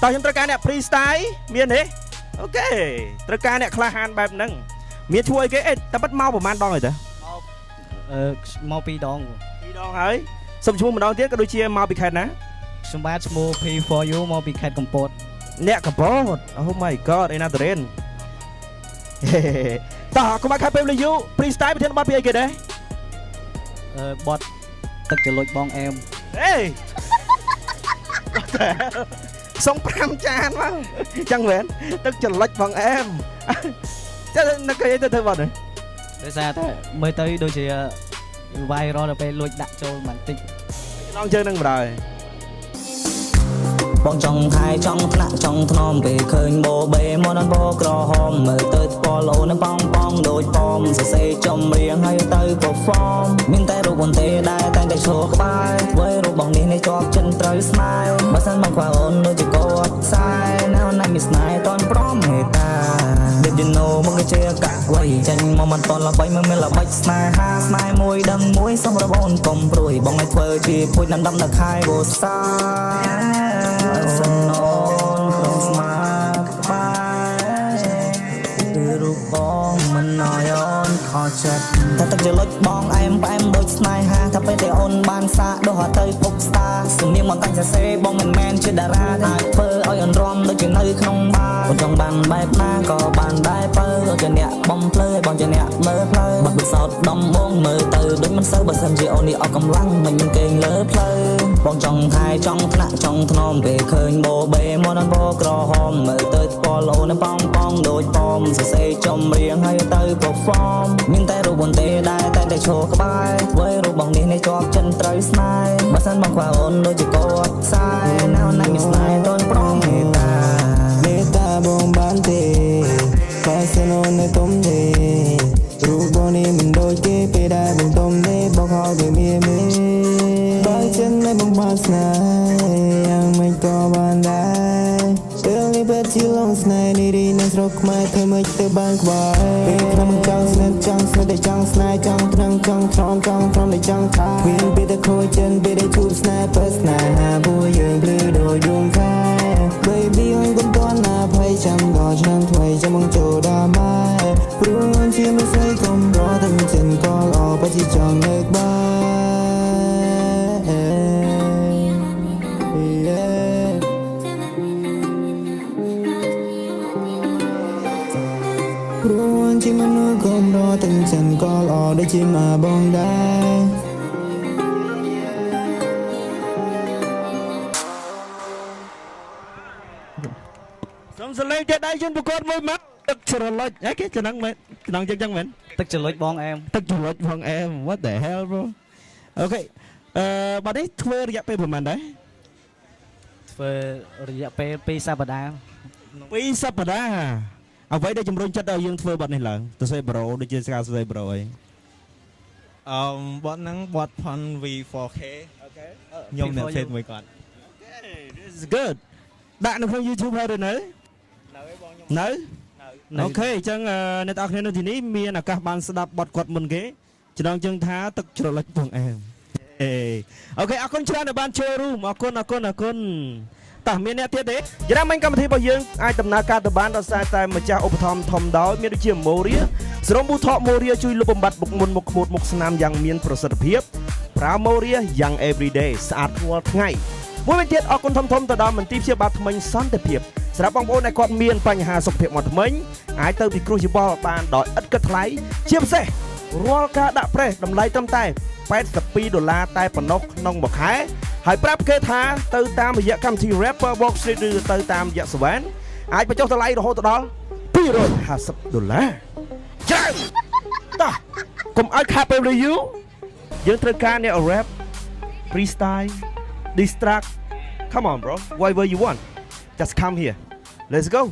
តោះខ្ញុំត្រូវការអ្នក freestyle មានទេអូខេត្រូវការអ្នកក្លាហានបែបហ្នឹងមានឈ្មោះអីគេតែប៉ិតមកប្រហែលដងហើយតាមក2 ដង2 ដងហើយសុំឈ្មោះម្ដងទៀតក៏ដូចជាមកពីខេត្តណាខ្ញុំបាទឈ្មោះ P4U មកពីខេត្តកំពតអ្នកកំពត Oh my god ឯណាតរិនតោះកុំឲ្យខាត់ពេលលយូ freestyle ប្រធានបទពីអីគេដែរបទទឹកចលុចបងអែមហេសុំ5ចានមកចឹងមែនទឹកចលុចបងអែមចាំនឹកគេទៅធ្វើបទនេះដោយសារតែមើលទៅដូចជា viral ដល់ពេលលួចដាក់ចូលបន្តិចឡងជើងនឹងបណ្ដោយបងចង់ថែចង់ថ្នាក់ចង់ធ្នមពេលឃើញបោបេមកដល់បោក្រហមមើលទៅស្ពឡូនៅប៉ងដូចប៉មសរសេរចំរៀងហើយទៅ perform មានតែរូបបន្ទេដែរតែតែឈរក្បែរធ្វើឲ្យរូបបងនេះនេះជាប់ចិនត្រូវស្នេហ៍បើសិនបងខ្វល់អូនដូចជាកោអត់ខ្សែណៅណាស់មានស្នេហ៍តន់ព្រមមេតា Did you know មកជាកាក់វៃចាញ់មកមិនតន់ល្បីមើលល្បិចស្នេហាស្នេហ៍មួយដឹងមួយសុំរបងកុំព្រួយបងឲ្យធ្វើជាពួយដាំនៅខែបូសាសននក្នុងស្មាក្បែររូបបងមិនណយអូនខកចិត្តតែទឹកចលុចបងអែមផ្អែមដូចស្នេហាថាពេលតែអូនបានសាកដោះឲ្យទៅពុកស្តាសំនៀងមកតាំងសរសេរបងមិនមែនជាតារាអាចធ្វើឲ្យអូនរំដូចជានៅក្នុងបារចង់បានបែបណាក៏បានដែរបើជាអ្នកបំភ្លឺឲ្យបងជាអ្នកមើលផ្លូវបាត់ពិសោធន៍ដំបងមើលទៅដូចមិនសូវបើសិនជាអូននេះអស់កម្លាំងមិនមានគេងលើផ្លូវបងចង់ថែចង់ថ្នាក់ចង់ធ្នមពេលឃើញបោបេមកដល់បោក្រហមមើលទៅស្ពឡូនៅប៉ងដូចប៉មសរសេរចំរៀងហើយទៅ perform មានតែរូបបន្ទេដែរតែតែឈរក្បែរធ្វើឲ្យរូបបងនេះនេះជាប់ចិនត្រូវស្នេហ៍បើសិនបងខ្វល់អូនដូចជាកោអត់ខ្សែណៅណាស់មានស្នេហ៍តន់ព្រមមេតាបងបានទេតែសិនអូននៅទុំទេរូបបងនេះមិនដូចគេពេលដែលបងទុំទេបងហៅទៅមានមេបើចិននៅបងបានស្នេហ៍យ៉ាងមិនក៏បានដែរពេលនេះពេលជាឡងស្នេហ៍នេះរីនៅស្រុកខ្មែរធ្វើមិនទៅបានក្បែរពេលខ្ញុំចង់ស្នេហ៍ចង់ស្នេហ៍តែចង់ស្នេហ៍ចង់ថ្នាំចង់ត្រង់ចង់ត្រង់តែចង់ថាមានពេលតែខូចចិនពេលដែលជួបស្នេហ៍ពេលស្នេហាពួកយើងភ្លឺដូចដួងខែ Baby អញកុំតន់ណាភ័យចាំដល់ឆ្នាំថ្មីចាំមកចូលដល់ម៉ែព្រោះអញជាមិនស្អីកុំរត់តែចិនក៏ល្អបើជាចង់នៅក្បែរព្រោះអញជាមនុស្សកុំរត់តែចិនក៏ល្អដូចជាម៉ែបងដែរសុំសលេងទៀតដៃយើងប្រកួតមួយម៉ាត់ទឹកច្រឡុចអីគេចំណងមែនចំណងចឹងមែនទឹកចលុចបងអែមទឹកចលុចបងអែម What the hell bro អូខេបាត់នេះធ្វើរយៈពេលប្រហែលដែរធ្វើរយៈពេល2សប្តាហ៍2សប្តាហ៍អ្វីដែលជំរុញចិត្តឲ្យយើងធ្វើបាត់នេះឡើងទៅសេប្រូដូចជាស្ការសេប្រូអីបាត់ហ្នឹងបាត់ផន V4K អូខេខ្ញុំអ្នកផ្សេងមួយគាត់ This is good ដាក់នៅក្នុង YouTube ហើយឬនៅនៅអូខេអញ្ចឹងអ្នកទាំងអស់គ្នានៅទីនេះមានឱកាសបានស្ដាប់បទគាត់មុនគេចំណងជើងថាទឹកច្រឡុចបងអែមអូខេអរគុណច្រើនដែលបានចូលរួមអរគុណតោះមានអ្នកទៀតទេយ៉ាងណាមិញកម្មវិធីរបស់យើងអាចដំណើរការទៅបានដោយសារតែម្ចាស់ឧបត្ថម្ភធំដោយមានដូចជាម៉ូរៀសរុបប៊ូថកម៉ូរៀជួយលុបបំបាត់មុខមុនមុខខ្មួតមុខស្នាមយ៉ាងមានប្រសិទ្ធភាពប្រើម៉ូរៀយ៉ាង everyday ស្អាតរាល់ថ្ងៃមួយវិញទៀតអរគុណធំទៅដល់មន្ទីរព្យាបាលថ្មិញសន្តិភាពសម្រាប់បងប្អូនដែលគាត់មានបញ្ហាសុខភាពមាត់ថ្មិញអាចទៅពិគ្រោះយោបល់បានដោយឥតគិតថ្លៃជាពិសេសរាល់ការដាក់ប្រេសតម្លៃត្រឹមតែ$82តែប៉ុណ្ណោះក្នុងមួយខែហើយប្រាប់គេថាទៅតាមរយៈកម្មវិធី Rapper Box ឬទៅតាមរយៈ Savan អាចបញ្ចុះតម្លៃរហូតដល់$250ច្រើនតោះកុំឲ្យខាតពេលយូរយើងត្រូវការអ្នក rap freestyle distract come on bro whatever you want just come here let's go